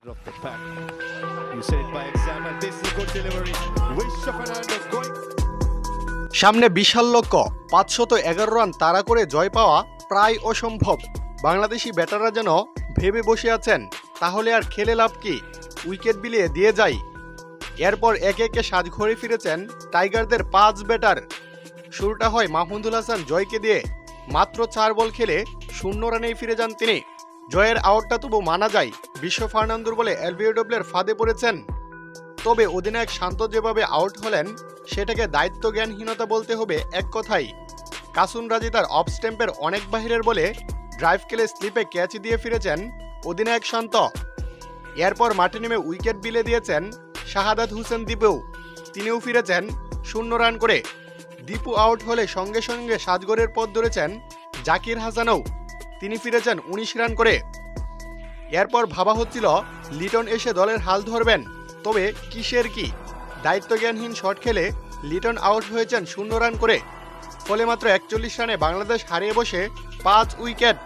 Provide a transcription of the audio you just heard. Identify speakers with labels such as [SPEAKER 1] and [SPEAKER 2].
[SPEAKER 1] Of the pack. You said it by example. This is a good delivery. Wish Fernandez going.
[SPEAKER 2] সামনে বিশাল লক্ষ্য 511 run তাড়া করে জয় পাওয়া প্রায় অসম্ভব। বাংলাদেশি ব্যাটাররা যেন ভেবে বসে আছেন, তাহলে আর খেলে লাভ কি, উইকেট বিলিয়ে দিয়ে যায়। এরপর একে একে সাজঘরে ফিরেছেন টাইগারদের 5 ব্যাটার। শুরুটা হয় মাহমুদুল হাসান জয়কে দিয়ে, মাত্র 4 বল খেলে 0 রানেই ফিরে যান তিনি। জয়ের আউটটা তবু মানা যায়, বিশ্ব ফার্নান্দোর বলে এলবিডব্লিউর ফাঁদে পড়েছেন। তবে অধিনায়ক শান্ত যেভাবে আউট হলেন সেটাকে দায়িত্বজ্ঞানহীনতা বলতে হবে এক কথাই। কাসুন রাজি তার অফ স্ট্যাম্পের অনেক বাহিরের বলে ড্রাইভ খেলে স্লিপে ক্যাচ দিয়ে ফিরেছেন অধিনায়ক শান্ত। এরপর মাঠে নেমে উইকেট বিলে দিয়েছেন শাহাদাত হোসেন দীপু, তিনিও ফিরেছেন 0 রান করে। দীপু আউট হলে সঙ্গে সঙ্গে সাজঘরের পথ ধরেছেন জাকির হাসানও, তিনি ফিরেছেন 19 রান করে। এরপর ভাবা হচ্ছিল লিটন এসে দলের হাল ধরবেন, তবে কিসের কি, দায়িত্বজ্ঞানহীন শট খেলে লিটন আউট হয়েছেন 0 রান করে। ফলে মাত্র 41 রানে বাংলাদেশ হারিয়ে বসে 5 উইকেট।